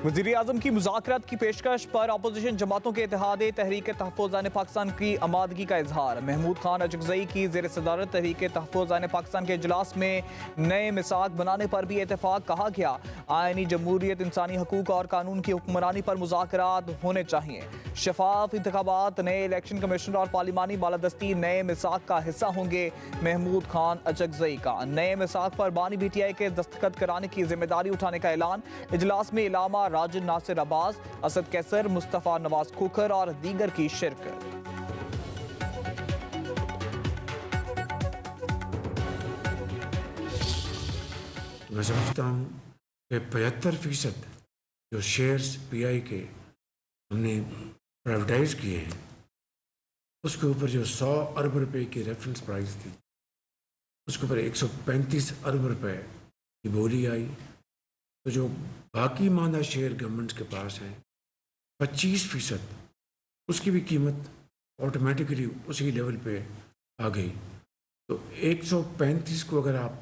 वज़ीर आज़म की मुज़ाकरात की पेशकश पर अपोजिशन जमातों के इत्तेहाद तहरीक तहफ़्फ़ुज़ पाकिस्तान की आमादगी का इजहार। महमूद खान अजगज़ई की ज़ेर सदारत तहरीक तहफ़्फ़ुज़ पाकिस्तान के इजलास में नए मिसाक बनाने पर भी इत्तेफाक। कहा गया आइनी जमहूरियत, इंसानी हकूक़ और कानून की हुक्मरानी पर मुज़ाकरात होने चाहिए। शफाफ इंतखाबात, नए इलेक्शन कमीशनर और पार्लिमानी बालादस्ती नए मिसाक का हिस्सा होंगे। महमूद खान अजगज़ई का नए मिसाक पर बानी PTI के दस्तखत कराने की जिम्मेदारी उठाने का ऐलान। इजलास में इलामा राजिद नासिर अब्बास, असद कैसर, मुस्तफ़ा नवाज खोखर और दीगर की शिरकत। मैं समझता हूँ कि 75% जो शेयर्स PI के हमने प्राइवेटाइज किए हैं उसके ऊपर जो 100 अरब रुपए की रेफरेंस प्राइस थी उसके ऊपर 135 अरब रुपए की बोली आई। तो जो बाकी मांदा शेयर गवर्नमेंट के पास है 25% उसकी भी कीमत ऑटोमेटिकली उसी लेवल पे आ गई। तो 135 को अगर आप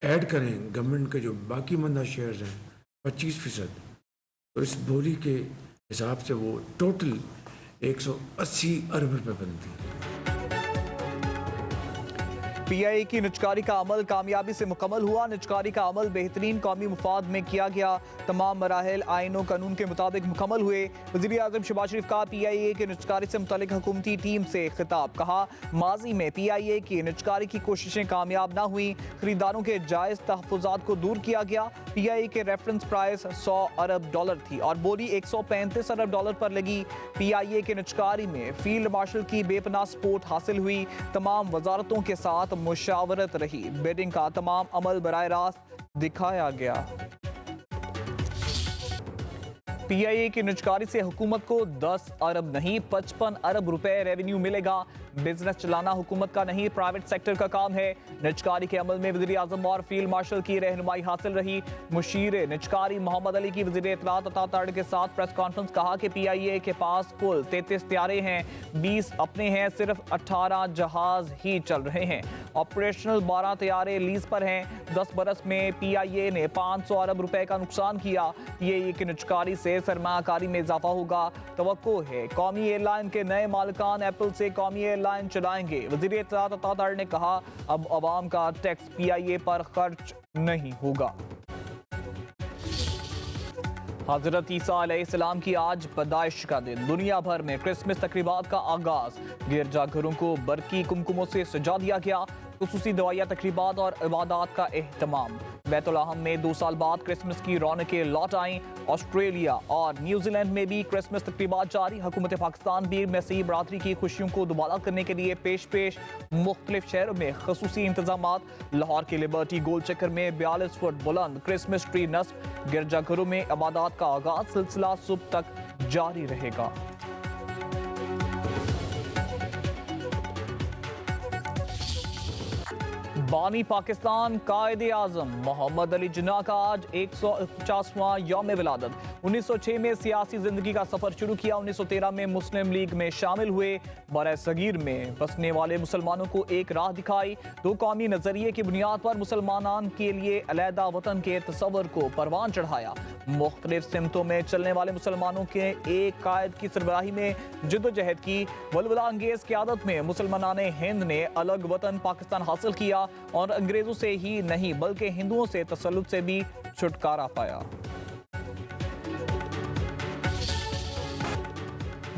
ऐड करें गवर्नमेंट के जो बाकी मांदा शेयर्स हैं 25%, तो इस बोली के हिसाब से वो टोटल 180 अरब रुपए बनती है। PIA की निजकारी का अमल कामयाबी से मुकम्मल हुआ। निजकारी का अमल बेहतरीन कौमी मुफाद में किया गया। तमाम मराहिल आइन और कानून के मुताबिक मुकम्मल हुए। वज़ीर आज़म शहबाज शरीफ का PIA की निजकारी से मुतल्लिक हुकूमती टीम से खिताब। कहा माजी में PIA की निजकारी की कोशिशें कामयाब ना हुई। खरीदारों के जायज़ तहफ़्फ़ुज़ात को दूर किया गया। PIA के रेफरेंस प्राइस $100 अरब थी और बोली $135 अरब पर लगी। PIA के निजकारी में फील्ड मार्शल की बेपनाह सपोर्ट हासिल हुई। तमाम वजारतों के साथ मुशावरत रही। बिडिंग का तमाम अमल बराह रास्त दिखाया गया। PIA की निजकारी से हुकूमत को 10 अरब नहीं 55 अरब रुपए रेवेन्यू मिलेगा। बिजनेस चलाना हुकूमत का नहीं प्राइवेट सेक्टर का काम है। निजकारी के अमल में वज़ीर आज़म और फील्ड मार्शल की रहनुमाई हासिल रही। मुशीर निजकारी मोहम्मद अली की वज़ीर इत्तलात अता ताड़ के साथ प्रेस कॉन्फ्रेंस। कहा कि PIA के पास कुल 33 तैयारे हैं, 20 अपने हैं, सिर्फ 18 जहाज ही चल रहे हैं। ऑपरेशनल 12 तैयारे लीज पर हैं। 10 बरस में PIA ने 500 अरब रुपए का नुकसान किया। PIA की निजकारी से सरमायाकारी में इजाफा होगा। तवक्को है कौमी एयरलाइन के नए मालिकान अप्रैल से कौमी एयरलाइन चलाएंगे। वज़ीर इत्तलात अता ताड़ ने कहा अब अवाम का टैक्स PIA पर खर्च नहीं होगा। हज़रत ईसा अलैहिस्सलाम की आज पैदाइश का दिन। दुनिया भर में क्रिसमस तकरीबात का आगाज। गिरजाघरों को बरकी कुमकुमों से सजा दिया गया। खुसूसी दवाइया तकरीबात और इबादत का एहतमाम। बैतुल-अहम में 2 साल बाद क्रिसमस की रौनकें लौट आईं। ऑस्ट्रेलिया और न्यूजीलैंड में भी क्रिसमस तकरीबात जारी। हुकूमत पाकिस्तान भी मसीही बरादरी की खुशियों को दोबारा करने के लिए पेश मुख्तलिफ शहरों में खसूसी इंतजामात। लाहौर के लिबर्टी गोल चक्कर में 42 फुट बुलंद क्रिसमस ट्री नस्ब। गिरजाघरों में इबादत का आगाज सिलसिला सुबह तक जारी रहेगा। बानी पाकिस्तान कायदे आजम मोहम्मद अली जिन्ना का आज 150वां यौम विलादत। 1906 में सियासी जिंदगी का सफर शुरू किया। 1913 में मुस्लिम लीग में शामिल हुए। बरे सगीर में बसने वाले मुसलमानों को एक राह दिखाई। 2 कौमी नजरिए की बुनियाद पर मुसलमान के लिए अलहदा वतन के तस्वर को परवान चढ़ाया। मुख्तलिफ सिमतों में चलने वाले मुसलमानों के एक कायद की सरबराही में जद्दोजहद की। वलवला अंगेज क़यादत में मुसलमानान हिंद ने अलग वतन पाकिस्तान हासिल किया और अंग्रेजों से ही नहीं बल्कि हिंदुओं से तसल्लुत से भी छुटकारा पाया।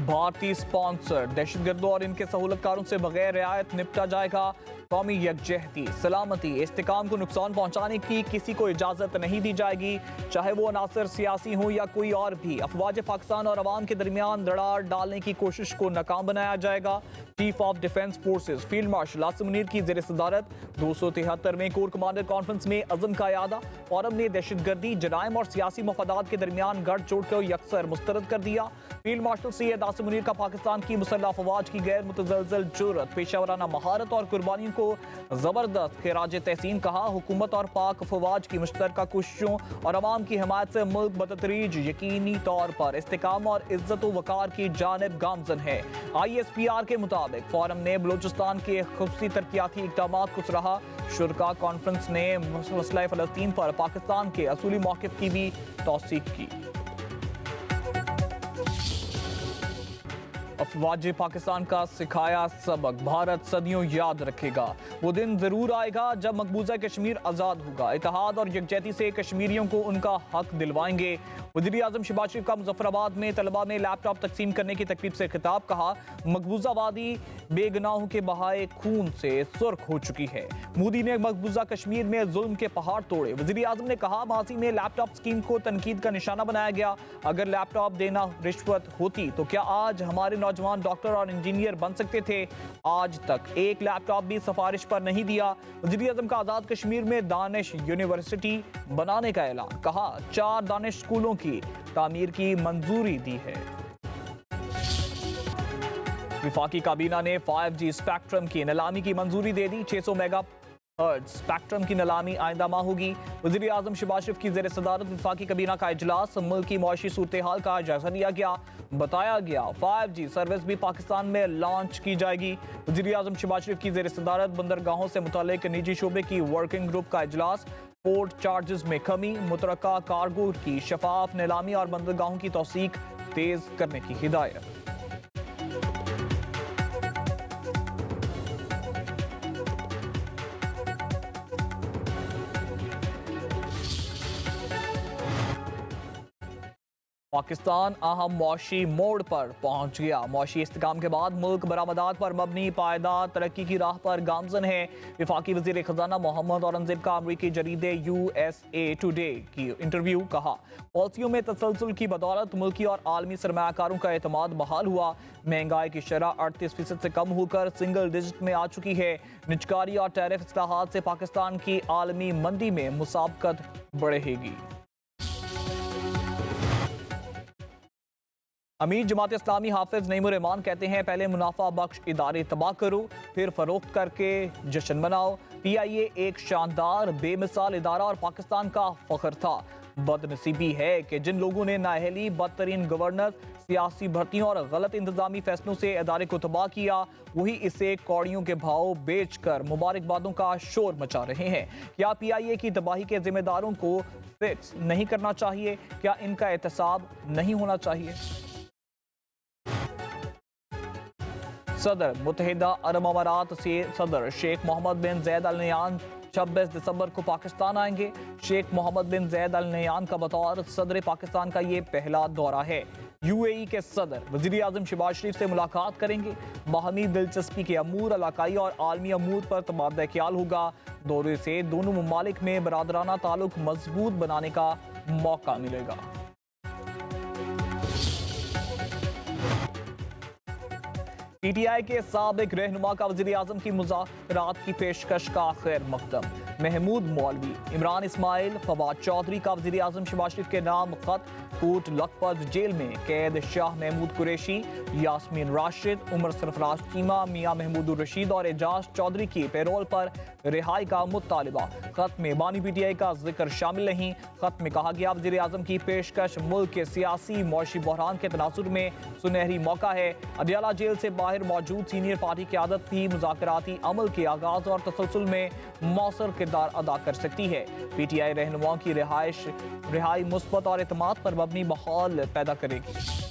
भारतीय स्पॉन्सर दहशतगर्दों और इनके सहूलतकारों से बगैर रियायत निपटा जाएगा। कौमी यकजहती, सलामती, इस्तेकाम को नुकसान पहुंचाने की किसी को इजाजत नहीं दी जाएगी, चाहे वो अनासर सियासी हो या कोई और भी। अफवाज पाकिस्तान और अवाम के दरमियान दरार डालने की कोशिश को नाकाम बनाया जाएगा। Chief of defence forces field marshal Asim Munir की ज़ेर सदारत 273वें कोर कमांडर कॉन्फ्रेंस में अज़म का यादा। फोरम ने दहशतगर्दी, जराइम और सियासी मफादात के दरमियान गठजोड़ को यकसर मुस्तरद कर दिया। फील्ड मार्शल सैयद आसिम मुनीर का पाकिस्तान की मुसल्लह अफवाज की गैर मुतज़लज़ल जुर्रत, पेशावराना महारत और कुर्बानियों को जबरदस्त खिराज तहसीन कहा। हुकूमत और पाक अफवाज की मुश्तरका कोशिशों और अवाम की हिमायत से मुल्क बतदरीज यकीनी तौर पर इस्तेकाम और इज्जत व वकार की जानिब गामजन है। ISPR के मुताबिक फोरम ने बलूचिस्तान के खुसूसी तरक्याती इक़दामात को सराहा। शुरा कॉन्फ्रेंस ने मसला फ़लस्तीन पर पाकिस्तान के असूली मौक़िफ़ की भी तौसीक़ की। अफवाज पाकिस्तान का सिखाया सबक भारत सदियों याद रखेगा। वो दिन जरूर आएगा जब मकबूजा कश्मीर आज़ाद होगा। इत्तेहाद और यकजहती से कश्मीरियों को उनका हक दिलवाएंगे। वज़ीर आज़म शहबाज शरीफ का मुजफ्फराबाद में तलबा में लैपटॉप तकसीम करने की तकरीब से खिताब। कहा, मकबूजा वादी बेगुनाहों के बहाए खून से सुर्ख हो चुकी है। मोदी ने मकबूजा कश्मीर में जुल्म के पहाड़ तोड़े। वज़ीर आज़म ने कहा, माजी में लैपटॉप स्कीम को तनकीद का निशाना बनाया गया। अगर लैपटॉप देना रिश्वत होती तो क्या आज हमारे नौजवान डॉक्टर और इंजीनियर बन सकते थे? आज तक एक लैपटॉप भी सिफारिश पर नहीं दिया। वज़ीर आज़म का आज़ाद कश्मीर में दानिश यूनिवर्सिटी बनाने का ऐलान। कहा, 4 दानिश स्कूलों की तामीर की मंजूरी दी है। विफाकी काबीना ने 5G स्पेक्ट्रम की नीलामी की मंजूरी दे दी। 600 मेगा स्पेक्ट्रम की नीलामी आइंदा माह होगी। वज़ीर आज़म शहबाज शरीफ की ज़ेर सदारत विफाकी काबीना का इजलास। मुल्क की मुआशी सूरत हाल का जायजा लिया गया। बताया गया 5G सर्विस भी पाकिस्तान में लॉन्च की जाएगी। वज़ीर आज़म शहबाज शरीफ की ज़ेर सदारत बंदरगाहों से मुताल्लिक निजी शोबे की वर्किंग ग्रुप का इजलास। पोर्ट चार्जेस में कमी, मुतरक्का कार्गो की शफाफ नीलामी और बंदरगाहों की तौसीक तेज करने की हिदायत। पाकिस्तान अहम मौशी मोड़ पर पहुंच गया। मौशी इस्तेकाम के बाद मुल्क बरामदात पर मबनी पायदार तरक्की की राह पर गामजन है। विफाकी वज़ीर खजाना मोहम्मद औरंगजेब का अमरीकी जरीदे USA टुडे की इंटरव्यू। कहा, पॉलिसियों में तसलसल की बदौलत मुल्की और आलमी सरमायाकारों का एतमाद बहाल हुआ। महंगाई की शरह 38% से कम होकर सिंगल डिजिट में आ चुकी है। निजकारी और टैरिफ इस्लाहात से पाकिस्तान की आलमी मंडी में मुसाबकत बढ़ेगी। अमीर जमात इस्लामी हाफिज नईमुर रहमान कहते हैं, पहले मुनाफा बख्श इदारे तबाह करो, फिर फरोख्त करके जश्न मनाओ। PIA एक शानदार बेमिसाल इदारा और पाकिस्तान का फख्र था। बदनसीबी है कि जिन लोगों ने नाअहली, बदतरीन गवर्नर, सियासी भर्तियों और गलत इंतजामी फैसलों से इदारे को तबाह किया, वही इसे कौड़ियों के भाव बेचकर मुबारकबादों का शोर मचा रहे हैं। क्या PIA की तबाही के जिम्मेदारों को फिक्स नहीं करना चाहिए? क्या इनका एहतसाब नहीं होना चाहिए? सदर मुत्तहिदा अरब अमारात से सदर शेख मोहम्मद बिन ज़ैद अल नहयान 26 दिसंबर को पाकिस्तान आएंगे। शेख मोहम्मद बिन ज़ैद अल नहयान का बतौर सदर पाकिस्तान का ये पहला दौरा है। UAE के सदर वज़ीर आज़म शहबाज शरीफ से मुलाकात करेंगे। बाहमी दिलचस्पी के अमूर, इलाकाई और आलमी अमूर पर तबादला ख्याल होगा। दौरे से दोनों ममालिक में बरादराना ताल्लुक मजबूत बनाने का मौका मिलेगा। PTI के साबिक रहनुमा का वज़ीर आज़म की मुज़ाकरात की पेशकश का खैर मकदम। महमूद मौलवी, इमरान इस्माइल, फवाद चौधरी का वज़ीर आज़म शहबाज शरीफ के नाम खत। कोट लखपत जेल में कैद शाह महमूद कुरैशी, यास्मीन राशिद, उमर सरफराज चीमा, मियाँ महमूद रशीद और एजाज चौधरी की पैरोल पर रिहाई का मुतालिबा। खत में बानी PTI का जिक्र शामिल नहीं। खत में कहा गया, वज़ीर आज़म की पेशकश मुल्क के सियासी मौशी बहरान के तनासुर में सुनहरी मौका है। अडियाला जेल से बाहर मौजूद सीनियर पार्टी क़यादत भी मुज़ाकराती अमल के आगाज और तसलसल में मौसर किरदार अदा कर सकती है। PTI रहनुमाओं की रिहाई मुस्बत और एतमाद पर मबनी माहौल पैदा करेगी।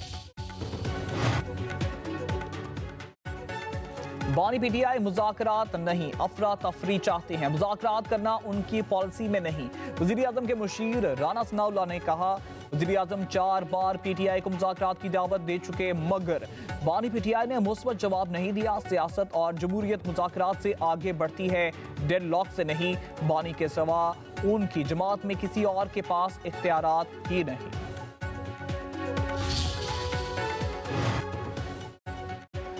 बानी PTI मुज़ाकरात नहीं, अफरा तफरी चाहते हैं। मुज़ाकरात करना उनकी पॉलिसी में नहीं। वज़ीर आज़म के मुशीर राना सनाउल्लाह ने कहा, वज़ीर आज़म 4 बार PTI को मुज़ाकरात की दावत दे चुके, मगर बानी PTI ने मुस्बत जवाब नहीं दिया। सियासत और जमहूरियत मुज़ाकरात से आगे बढ़ती है, डेडलॉक से नहीं। बानी के सिवा उनकी जमात में किसी और के पास इख्तियारात ही नहीं।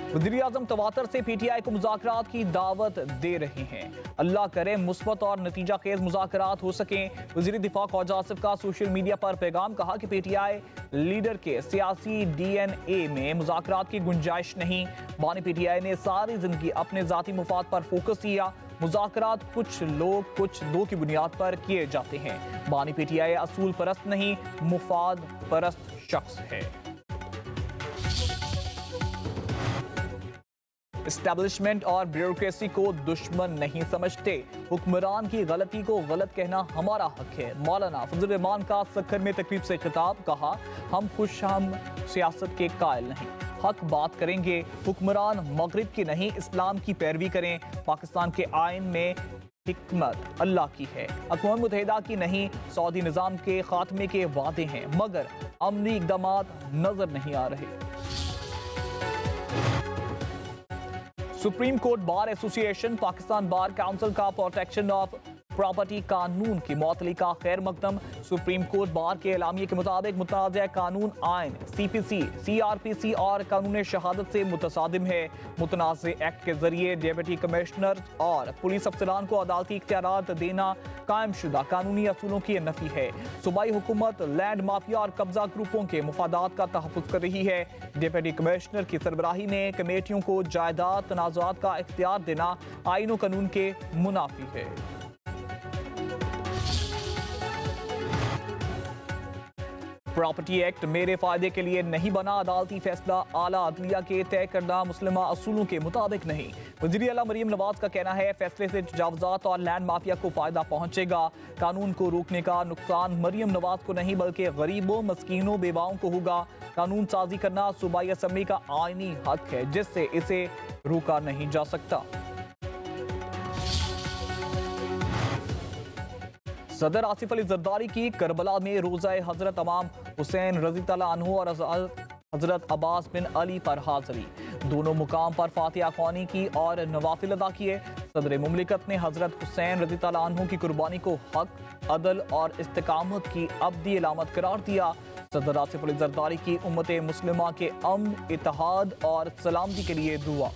वज़ीर आज़म तवातर से PTI को मुज़ाकरात की दावत दे रहे हैं। अल्लाह करे मुस्बत और नतीजा खेज मुज़ाकरात हो सकें। वज़ीर दिफा ख्वाजा आसिफ का सोशल मीडिया पर पैगाम। कहा कि PTI लीडर के सियासी DNA में मुज़ाकरात की गुंजाइश नहीं। बानी PTI ने सारी जिंदगी अपने ज़ाती मुफाद पर फोकस किया। मुज़ाकरात कुछ लोग कुछ दो की बुनियाद पर किए जाते हैं। बानी PTI असूल परस्त नहीं, मुफाद परस्त शख्स है। एस्टैब्लिशमेंट और ब्यूरोक्रेसी को दुश्मन नहीं समझते। हुक्मरान की गलती को गलत कहना हमारा हक है। मौलाना फजल रहमान का सक्खर में तकरीब से खिताब। कहा, हम सियासत के कायल नहीं, हक बात करेंगे। हुक्मरान मगरिब की नहीं, इस्लाम की पैरवी करें। पाकिस्तान के आइन में हिकमत अल्लाह की है, अक़वाम मुत्तहिदा की नहीं। सऊदी निज़ाम के खात्मे के वादे हैं, मगर अमनी इक़दामात नजर नहीं आ रहे। Supreme court bar association Pakistan bar council का प्रोटेक्शन ऑफ प्रॉपर्टी कानून की मुअत्तली का खैर मकदम। सुप्रीम कोर्ट बार के एलामिये के मुताबिक मुतनाज़ा कानून आइन CPC, CRPC और कानून शहादत से मुतसादिम है। मुतनाज़ एक्ट के जरिए डिप्टी कमिश्नर और पुलिस अफसरान को अदालती इख्तियारात देना कायम शुदा कानूनी असूलों की नफी है। सूबाई हुकूमत लैंड माफिया और कब्जा ग्रुपों के मुफादात का तहफ़्फ़ुज़ कर रही है। डिप्टी कमिश्नर की सरबराही में कमेटियों को जायदाद तनाज़ुआत का इख्तियार देना आइन व कानून के मुनाफी है। प्रॉपर्टी एक्ट मेरे फायदे के लिए नहीं बना, अदालती फैसला आला अदलिया के तय करना मुस्लिमा असूलों के मुताबिक नहीं। वज़ीर आला मरीम नवाज का कहना है फैसले से तजावुज़ात और लैंड माफिया को फायदा पहुंचेगा। कानून को रोकने का नुकसान मरीम नवाज को नहीं बल्कि गरीबों, मस्कीनों, बेवाओं को होगा। कानून साजी करना सूबाई असम्बली का आईनी हक है, जिससे इसे रोका नहीं जा सकता। सदर आसिफ अली जरदारी की करबला में रोज़ा हजरत इमाम हुसैन रज़ी तआला अन्हु और हजरत अब्बास बिन अली पर हाज़री। दोनों मुकाम पर फातिहा ख्वानी की और नवाफिल अदा किए। सदर मुमलिकत ने हजरत हुसैन रज़ी तआला अन्हु की कुर्बानी को हक, अदल और इस्तिकामत की अब्दी अलामत करार दिया। सदर आसिफ अली जरदारी की उम्मत मुस्लिमा के अमन, इत्तेहाद और सलामती के लिए दुआ।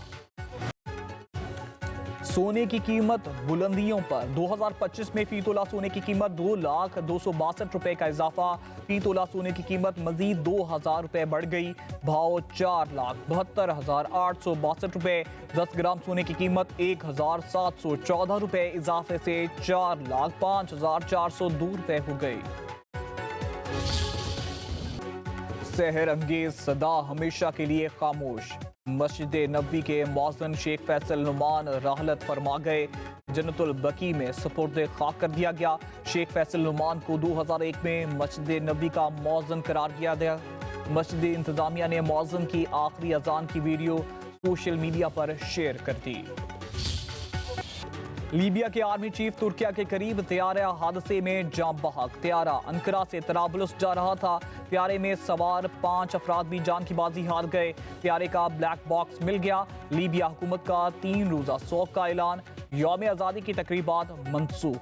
सोने की कीमत बुलंदियों पर 2025 में फी तोला सोने की कीमत 2,262,000 रुपए का इजाफा। फी तोला सोने की कीमत मजीद 2,000 रुपए बढ़ गई। भाव 4,72,862 रुपए। 10 ग्राम सोने की कीमत 1,714 रुपए इजाफे से 4,05,402 रुपए हो गई। सहर अंगेज सदा हमेशा के लिए खामोश। मस्जिद नबी के मौज़न शेख फैसल नुमान राहलत फरमा गए। जन्नतुल बकी में सुपुर्द खाक कर दिया गया। शेख फैसल नुमान को 2001 में मस्जिद नबी का मौज़न करार दिया गया। मस्जिद इंतजामिया ने मौज़न की आखिरी अजान की वीडियो सोशल मीडिया पर शेयर कर दी। लीबिया के आर्मी चीफ तुर्किया के करीब त्यारा हादसे में जाँ बहक। त्यारा अंकरा से तराबलुस जा रहा था। त्यारे में सवार 5 अफराद भी जान की बाजी हार गए। त्यारे का ब्लैक बॉक्स मिल गया। लीबिया हुकूमत का 3 रोज़ा शोक का ऐलान। यौम आज़ादी की तकरीबात मनसूख।